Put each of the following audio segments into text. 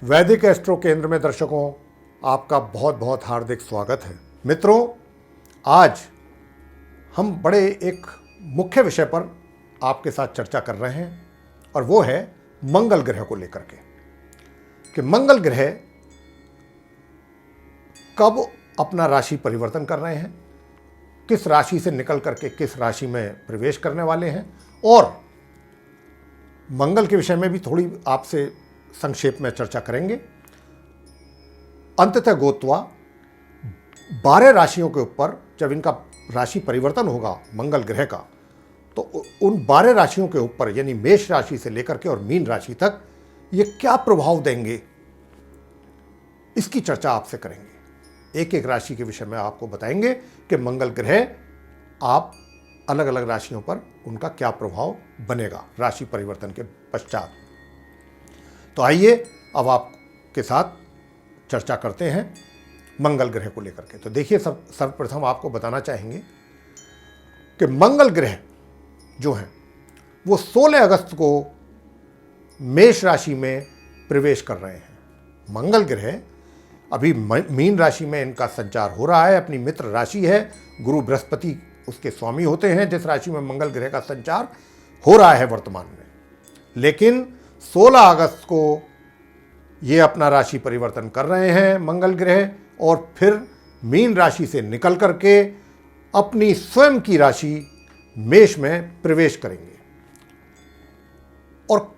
वैदिक एस्ट्रो केंद्र में दर्शकों, आपका बहुत बहुत हार्दिक स्वागत है। मित्रों, आज हम बड़े एक मुख्य विषय पर आपके साथ चर्चा कर रहे हैं और वो है मंगल ग्रह को लेकर के कि मंगल ग्रह कब अपना राशि परिवर्तन कर रहे हैं, किस राशि से निकल करके किस राशि में प्रवेश करने वाले हैं, और मंगल के विषय में भी थोड़ी आपसे संक्षेप में चर्चा करेंगे। अंततः गोत्वा 12 राशियों के ऊपर जब इनका राशि परिवर्तन होगा मंगल ग्रह का, तो उन 12 राशियों के ऊपर यानी मेष राशि से लेकर के और मीन राशि तक ये क्या प्रभाव देंगे, इसकी चर्चा आपसे करेंगे। एक एक राशि के विषय में आपको बताएंगे कि मंगल ग्रह आप अलग अलग राशियों पर उनका क्या प्रभाव बनेगा राशि परिवर्तन के पश्चात। तो आइए अब आपके साथ चर्चा करते हैं मंगल ग्रह को लेकर के। तो देखिए, सर्वप्रथम आपको बताना चाहेंगे कि मंगल ग्रह जो हैं वो 16 अगस्त को मेष राशि में प्रवेश कर रहे हैं। मंगल ग्रह अभी मीन राशि में इनका संचार हो रहा है, अपनी मित्र राशि है, गुरु बृहस्पति उसके स्वामी होते हैं जिस राशि में मंगल ग्रह का संचार हो रहा है वर्तमान में। लेकिन 16 अगस्त को ये अपना राशि परिवर्तन कर रहे हैं मंगल ग्रह, और फिर मीन राशि से निकल करके अपनी स्वयं की राशि मेष में प्रवेश करेंगे। और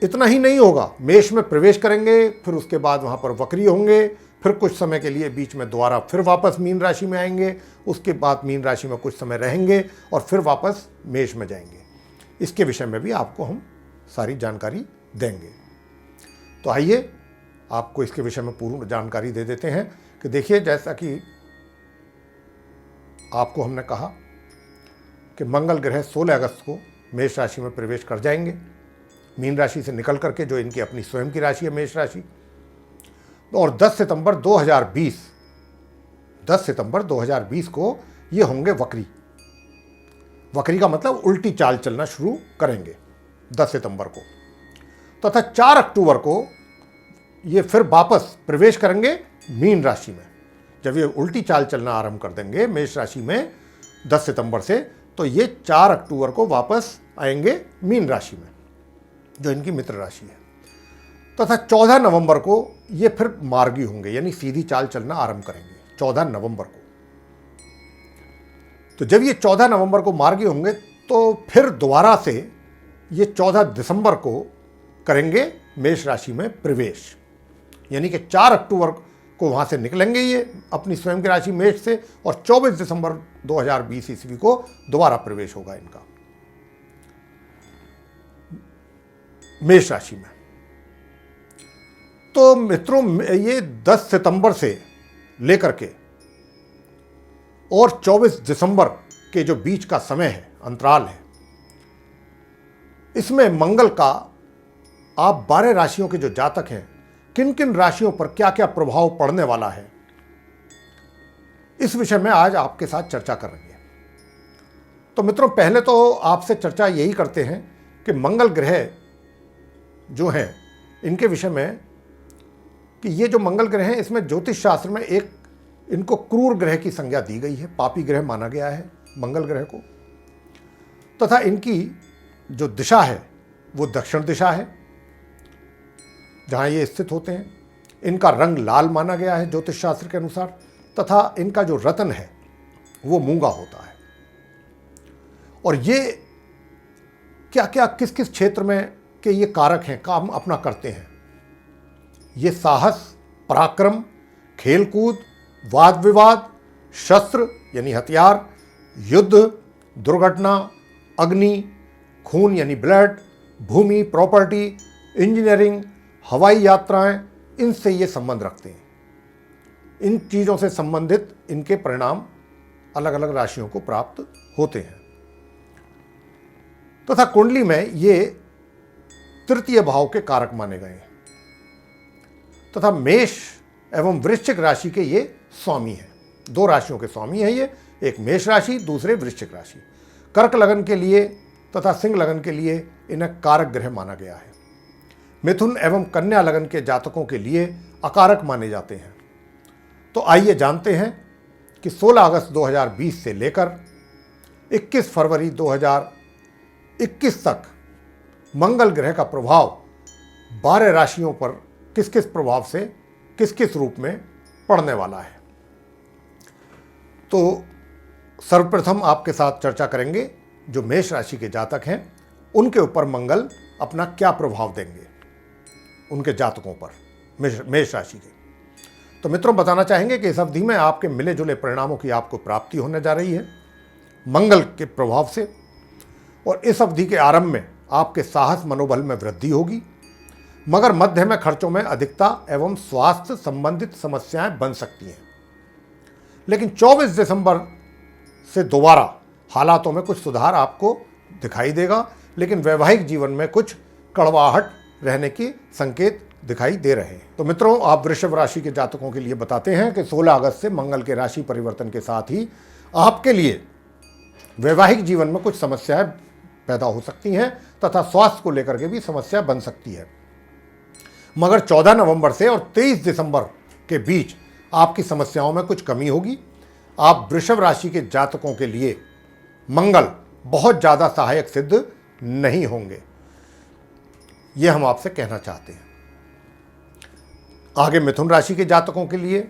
इतना ही नहीं होगा, मेष में प्रवेश करेंगे, फिर उसके बाद वहाँ पर वक्री होंगे, फिर कुछ समय के लिए बीच में दोबारा फिर वापस मीन राशि में आएंगे, उसके बाद मीन राशि में कुछ समय रहेंगे और फिर वापस मेष में जाएंगे। इसके विषय में भी आपको हम सारी जानकारी देंगे। तो आइए आपको इसके विषय में पूर्ण जानकारी दे देते हैं कि देखिए, जैसा कि आपको हमने कहा कि मंगल ग्रह 16 अगस्त को मेष राशि में प्रवेश कर जाएंगे, मीन राशि से निकल करके जो इनकी अपनी स्वयं की राशि है मेष राशि, और 10 सितंबर 2020 को ये होंगे वक्री। वक्री का मतलब उल्टी चाल चलना शुरू करेंगे 10 सितंबर को, तथा 4 अक्टूबर को ये फिर वापस प्रवेश करेंगे मीन राशि में। जब ये उल्टी चाल चलना आरंभ कर देंगे मेष राशि में 10 सितंबर से, तो ये 4 अक्टूबर को वापस आएंगे मीन राशि में जो इनकी मित्र राशि है, तथा 14 नवंबर को ये फिर मार्गी होंगे यानी सीधी चाल चलना आरंभ करेंगे 14 नवंबर को। तो जब ये 14 नवंबर को मार्गी होंगे तो फिर दोबारा से ये 14 दिसंबर को करेंगे मेष राशि में प्रवेश, यानी कि 4 अक्टूबर को वहां से निकलेंगे ये अपनी स्वयं की राशि मेष से, और 24 दिसंबर 2020 ईस्वी को दोबारा प्रवेश होगा इनका मेष राशि में। तो मित्रों, ये 10 सितंबर से लेकर के और 24 दिसंबर के जो बीच का समय है, अंतराल है, इसमें मंगल का आप 12 राशियों के जो जातक हैं, किन किन राशियों पर क्या क्या प्रभाव पड़ने वाला है, इस विषय में आज आपके साथ चर्चा करेंगे। तो मित्रों, पहले तो आपसे चर्चा यही करते हैं कि मंगल ग्रह जो हैं इनके विषय में, कि ये जो मंगल ग्रह हैं इसमें ज्योतिष शास्त्र में एक इनको क्रूर ग्रह की संज्ञा दी गई है, पापी ग्रह माना गया है मंगल ग्रह को, तथा इनकी जो दिशा है वो दक्षिण दिशा है जहाँ ये स्थित होते हैं। इनका रंग लाल माना गया है ज्योतिष शास्त्र के अनुसार, तथा इनका जो रत्न है वो मूंगा होता है। और ये क्या क्या किस किस क्षेत्र में के ये कारक हैं, काम अपना करते हैं। ये साहस, पराक्रम, खेलकूद, वाद विवाद, शस्त्र यानी हथियार, युद्ध, दुर्घटना, अग्नि, खून यानी ब्लड, भूमि प्रॉपर्टी, इंजीनियरिंग, हवाई यात्राएं, इनसे ये संबंध रखते हैं। इन चीज़ों से संबंधित इनके परिणाम अलग अलग राशियों को प्राप्त होते हैं। तथा कुंडली में ये तृतीय भाव के कारक माने गए हैं, तथा मेष एवं वृश्चिक राशि के ये स्वामी हैं। 2 राशियों के स्वामी हैं ये, एक मेष राशि, दूसरे वृश्चिक राशि। कर्क लगन के लिए तथा सिंह लगन के लिए इन्हें कारक ग्रह माना गया है। मिथुन एवं कन्या लगन के जातकों के लिए अकारक माने जाते हैं। तो आइए जानते हैं कि 16 अगस्त 2020 से लेकर 21 फरवरी 2021 तक मंगल ग्रह का प्रभाव 12 राशियों पर किस किस प्रभाव से किस किस रूप में पड़ने वाला है। तो सर्वप्रथम आपके साथ चर्चा करेंगे जो मेष राशि के जातक हैं उनके ऊपर मंगल अपना क्या प्रभाव देंगे, उनके जातकों पर, मेष राशि के। तो मित्रों, बताना चाहेंगे कि इस अवधि में आपके मिले जुले परिणामों की आपको प्राप्ति होने जा रही है मंगल के प्रभाव से, और इस अवधि के आरंभ में आपके साहस मनोबल में वृद्धि होगी, मगर मध्य में खर्चों में अधिकता एवं स्वास्थ्य संबंधित समस्याएं बन सकती हैं। लेकिन 24 दिसंबर से दोबारा हालातों में कुछ सुधार आपको दिखाई देगा, लेकिन वैवाहिक जीवन में कुछ कड़वाहट रहने की संकेत दिखाई दे रहे हैं। तो मित्रों, आप वृषभ राशि के जातकों के लिए बताते हैं कि 16 अगस्त से मंगल के राशि परिवर्तन के साथ ही आपके लिए वैवाहिक जीवन में कुछ समस्याएं पैदा हो सकती हैं तथा स्वास्थ्य को लेकर के भी समस्या बन सकती है। मगर 14 नवंबर से और 23 दिसंबर के बीच आपकी समस्याओं में कुछ कमी होगी। आप वृषभ राशि के जातकों के लिए मंगल बहुत ज़्यादा सहायक सिद्ध नहीं होंगे, यह हम आपसे कहना चाहते हैं। आगे मिथुन राशि के जातकों के लिए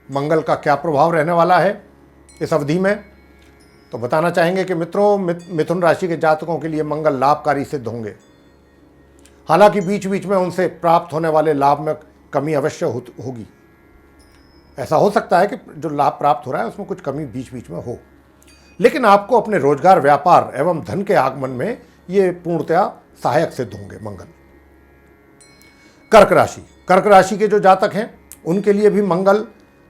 मंगल का क्या प्रभाव रहने वाला है इस अवधि में, तो बताना चाहेंगे कि मित्रों, मिथुन राशि के जातकों के लिए मंगल लाभकारी सिद्ध होंगे। हालांकि बीच बीच में उनसे प्राप्त होने वाले लाभ में कमी अवश्य होगी। ऐसा हो सकता है कि जो लाभ प्राप्त हो रहा है उसमें कुछ कमी बीच बीच में हो, लेकिन आपको अपने रोजगार, व्यापार एवं धन के आगमन में ये पूर्णतया सहायक सिद्ध होंगे मंगल। कर्क राशि के जो जातक हैं उनके लिए भी मंगल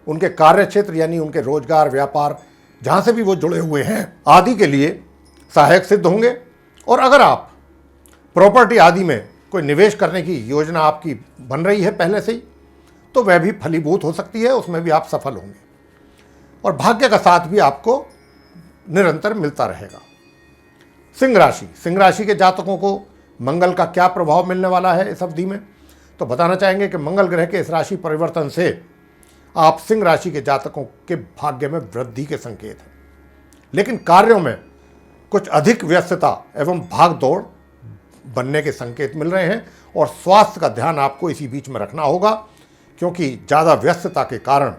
उनके कार्य क्षेत्र यानी उनके रोजगार, व्यापार, जहां से भी वो जुड़े हुए हैं आदि के लिए सहायक सिद्ध होंगे। और अगर आप प्रॉपर्टी आदि में कोई निवेश करने की योजना आपकी बन रही है पहले से ही, तो वह भी फलीभूत हो सकती है, उसमें भी आप सफल होंगे और भाग्य का साथ भी आपको निरंतर मिलता रहेगा। सिंह राशि के जातकों को मंगल का क्या प्रभाव मिलने वाला है इस अवधि में, तो बताना चाहेंगे कि मंगल ग्रह के इस राशि परिवर्तन से आप सिंह राशि के जातकों के भाग्य में वृद्धि के संकेत हैं, लेकिन कार्यों में कुछ अधिक व्यस्तता एवं भाग दौड़ बनने के संकेत मिल रहे हैं और स्वास्थ्य का ध्यान आपको इसी बीच में रखना होगा, क्योंकि ज़्यादा व्यस्तता के कारण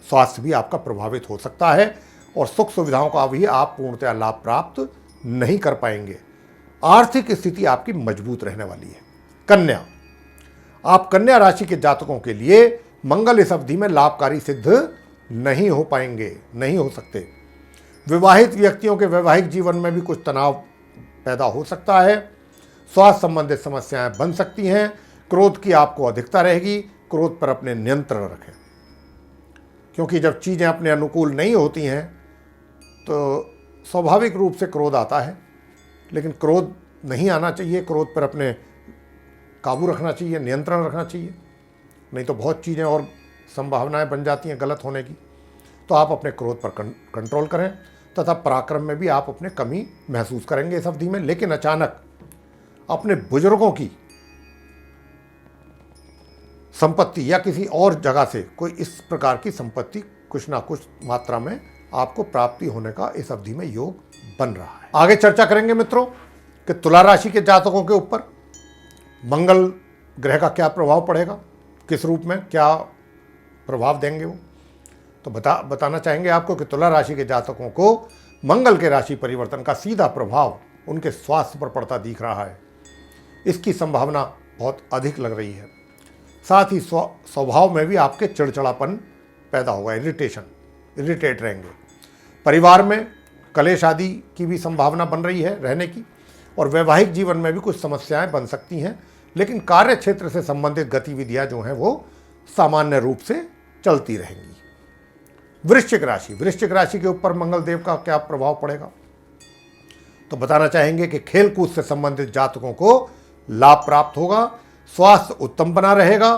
स्वास्थ्य भी आपका प्रभावित हो सकता है और सुख सुविधाओं का भी आप पूर्णतया लाभ प्राप्त नहीं कर पाएंगे। आर्थिक स्थिति आपकी मजबूत रहने वाली है। आप कन्या राशि के जातकों के लिए मंगल इस अवधि में लाभकारी सिद्ध नहीं हो पाएंगे, नहीं हो सकते। विवाहित व्यक्तियों के वैवाहिक जीवन में भी कुछ तनाव पैदा हो सकता है, स्वास्थ्य संबंधित समस्याएं बन सकती हैं, क्रोध की आपको अधिकता रहेगी। क्रोध पर अपने नियंत्रण रखें, क्योंकि जब चीज़ें अपने अनुकूल नहीं होती हैं तो स्वाभाविक रूप से क्रोध आता है, लेकिन क्रोध नहीं आना चाहिए। क्रोध पर अपने काबू रखना चाहिए, नियंत्रण रखना चाहिए, नहीं तो बहुत चीज़ें और संभावनाएं बन जाती हैं गलत होने की। तो आप अपने क्रोध पर कंट्रोल करें तथा पराक्रम में भी आप अपने कमी महसूस करेंगे इस अवधि में। लेकिन अचानक अपने बुजुर्गों की संपत्ति या किसी और जगह से कोई इस प्रकार की संपत्ति कुछ ना कुछ मात्रा में आपको प्राप्ति होने का इस अवधि में योग बन रहा है। आगे चर्चा करेंगे मित्रों कि तुला राशि के जातकों के ऊपर मंगल ग्रह का क्या प्रभाव पड़ेगा, किस रूप में क्या प्रभाव देंगे वो। तो बताना चाहेंगे आपको कि तुला राशि के जातकों को मंगल के राशि परिवर्तन का सीधा प्रभाव उनके स्वास्थ्य पर पड़ता दिख रहा है। इसकी संभावना बहुत अधिक लग रही है। साथ ही स्वभाव में भी आपके चिड़चिड़ापन पैदा होगा, इरिटेट रहेंगे। परिवार में कलेश आदि की भी संभावना बन रही है रहने की, और वैवाहिक जीवन में भी कुछ समस्याएं बन सकती हैं, लेकिन कार्य क्षेत्र से संबंधित गतिविधियां जो हैं वो सामान्य रूप से चलती रहेंगी। वृश्चिक राशि के ऊपर मंगल देव का क्या प्रभाव पड़ेगा, तो बताना चाहेंगे कि खेल कूद से संबंधित जातकों को लाभ प्राप्त होगा, स्वास्थ्य उत्तम बना रहेगा,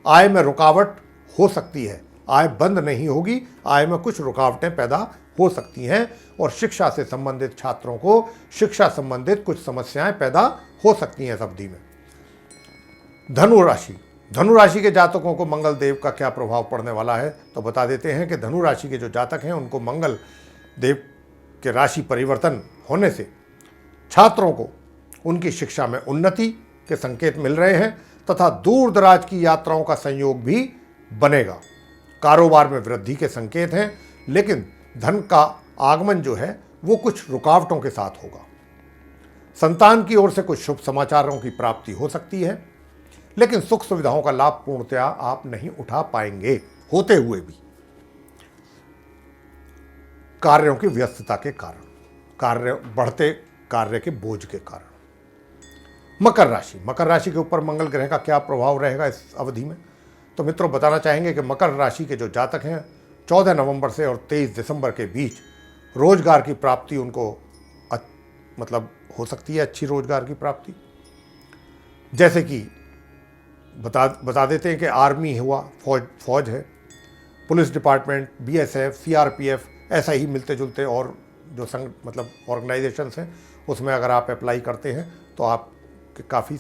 आय में रुकावट हो सकती है, आय बंद नहीं होगी, आय में कुछ रुकावटें पैदा हो सकती हैं, और शिक्षा से संबंधित छात्रों को शिक्षा संबंधित कुछ समस्याएं पैदा हो सकती हैं इस अवधि में। धनु राशि, धनु राशि के जातकों को मंगल देव का क्या प्रभाव पड़ने वाला है, तो बता देते हैं कि धनु राशि के जो जातक हैं उनको मंगल देव के राशि परिवर्तन होने से छात्रों को उनकी शिक्षा में उन्नति के संकेत मिल रहे हैं तथा दूर दराज की यात्राओं का संयोग भी बनेगा। कारोबार में वृद्धि के संकेत हैं, लेकिन धन का आगमन जो है वो कुछ रुकावटों के साथ होगा। संतान की ओर से कुछ शुभ समाचारों की प्राप्ति हो सकती है, लेकिन सुख सुविधाओं का लाभ पूर्णतया आप नहीं उठा पाएंगे। होते हुए भी कार्यों की व्यस्तता के कारण, बढ़ते कार्य के बोझ के कारण। मकर राशि, मकर राशि के ऊपर मंगल ग्रह का क्या प्रभाव रहेगा इस अवधि में, तो मित्रों बताना चाहेंगे कि मकर राशि के जो जातक हैं 14 नवंबर से और 23 दिसंबर के बीच रोजगार की प्राप्ति उनको मतलब हो सकती है, अच्छी रोजगार की प्राप्ति। जैसे कि बता देते हैं कि आर्मी हुआ, फौज है, पुलिस डिपार्टमेंट, बीएसएफ, सीआरपीएफ, ऐसा ही मिलते जुलते और जो मतलब ऑर्गेनाइजेशंस हैं उसमें अगर आप अप्लाई करते हैं तो आप काफ़ी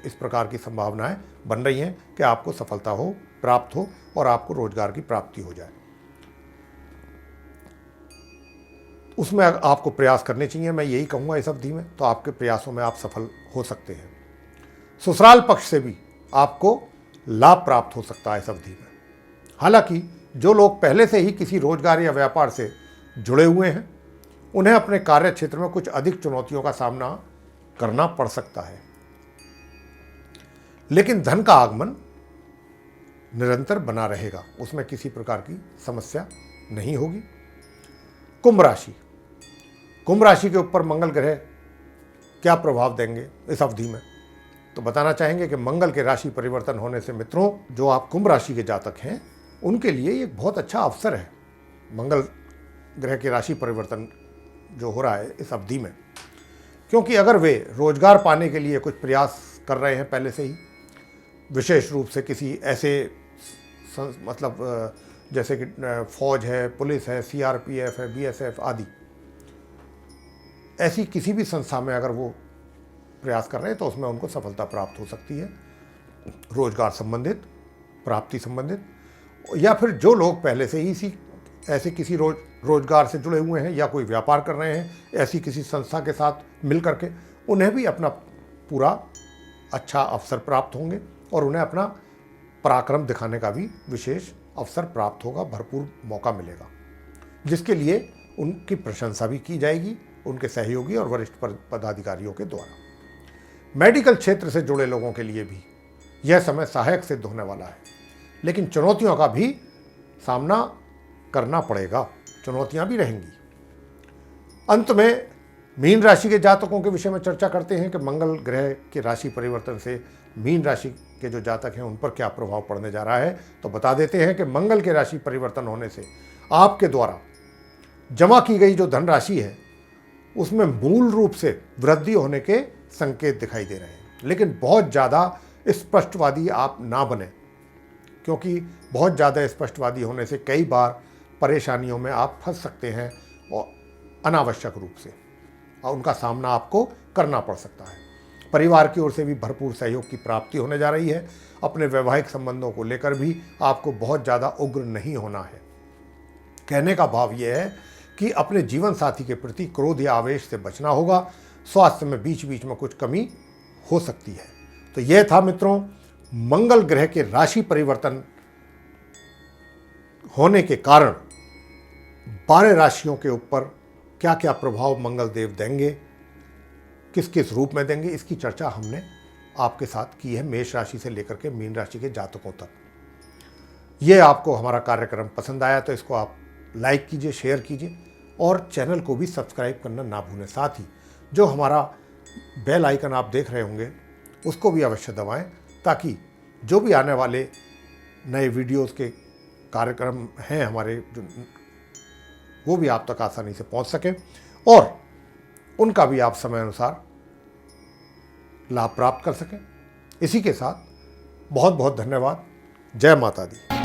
इस प्रकार की संभावनाएं बन रही हैं कि आपको सफलता प्राप्त हो और आपको रोजगार की प्राप्ति हो जाए। उसमें आपको प्रयास करने चाहिए, मैं यही कहूँगा इस अवधि में, तो आपके प्रयासों में आप सफल हो सकते हैं। ससुराल पक्ष से भी आपको लाभ प्राप्त हो सकता है इस अवधि में। हालांकि जो लोग पहले से ही किसी रोजगार या व्यापार से जुड़े हुए हैं उन्हें अपने कार्य क्षेत्र में कुछ अधिक चुनौतियों का सामना करना पड़ सकता है, लेकिन धन का आगमन निरंतर बना रहेगा, उसमें किसी प्रकार की समस्या नहीं होगी। कुंभ राशि, कुंभ राशि के ऊपर मंगल ग्रह क्या प्रभाव देंगे इस अवधि में, तो बताना चाहेंगे कि मंगल के राशि परिवर्तन होने से मित्रों जो आप कुंभ राशि के जातक हैं उनके लिए ये बहुत अच्छा अवसर है। मंगल ग्रह के राशि परिवर्तन जो हो रहा है इस अवधि में, क्योंकि अगर वे रोजगार पाने के लिए कुछ प्रयास कर रहे हैं पहले से ही, विशेष रूप से किसी ऐसे मतलब जैसे कि फौज है, पुलिस है, सीआरपीएफ है, बीएसएफ आदि, ऐसी किसी भी संस्था में अगर वो प्रयास कर रहे हैं तो उसमें उनको सफलता प्राप्त हो सकती है, रोजगार संबंधित, प्राप्ति संबंधित। या फिर जो लोग पहले से ही ऐसे किसी रोजगार से जुड़े हुए हैं या कोई व्यापार कर रहे हैं ऐसी किसी संस्था के साथ मिल करके, उन्हें भी अपना पूरा अच्छा अवसर प्राप्त होंगे और उन्हें अपना पराक्रम दिखाने का भी विशेष अवसर प्राप्त होगा, भरपूर मौका मिलेगा, जिसके लिए उनकी प्रशंसा भी की जाएगी उनके सहयोगी और वरिष्ठ पदाधिकारियों के द्वारा। मेडिकल क्षेत्र से जुड़े लोगों के लिए भी यह समय सहायक सिद्ध होने वाला है, लेकिन चुनौतियों का भी सामना करना पड़ेगा, चुनौतियां भी रहेंगी। अंत में मीन राशि के जातकों के विषय में चर्चा करते हैं कि मंगल ग्रह के राशि परिवर्तन से मीन राशि के जो जातक हैं उन पर क्या प्रभाव पड़ने जा रहा है, तो बता देते हैं कि मंगल के राशि परिवर्तन होने से आपके द्वारा जमा की गई जो धनराशि है उसमें मूल रूप से वृद्धि होने के संकेत दिखाई दे रहे हैं, लेकिन बहुत ज़्यादा स्पष्टवादी आप ना बने, क्योंकि बहुत ज़्यादा स्पष्टवादी होने से कई बार परेशानियों में आप फंस सकते हैं और अनावश्यक रूप से, और उनका सामना आपको करना पड़ सकता है। परिवार की ओर से भी भरपूर सहयोग की प्राप्ति होने जा रही है। अपने वैवाहिक संबंधों को लेकर भी आपको बहुत ज़्यादा उग्र नहीं होना है। कहने का भाव यह है कि अपने जीवन साथी के प्रति क्रोध या आवेश से बचना होगा। स्वास्थ्य में बीच बीच में कुछ कमी हो सकती है। तो यह था मित्रों मंगल ग्रह के राशि परिवर्तन होने के कारण 12 राशियों के ऊपर क्या क्या प्रभाव मंगल देव देंगे, किस किस रूप में देंगे, इसकी चर्चा हमने आपके साथ की है, मेष राशि से लेकर के मीन राशि के जातकों तक। ये आपको हमारा कार्यक्रम पसंद आया तो इसको आप लाइक कीजिए, शेयर कीजिए और चैनल को भी सब्सक्राइब करना ना भूलें। साथ ही जो हमारा बेल आइकन आप देख रहे होंगे उसको भी अवश्य दबाएं, ताकि जो भी आने वाले नए वीडियोस के कार्यक्रम हैं हमारे जो वो भी आप तक आसानी से पहुंच सकें और उनका भी आप समय अनुसार लाभ प्राप्त कर सकें। इसी के साथ बहुत बहुत धन्यवाद। जय माता दी।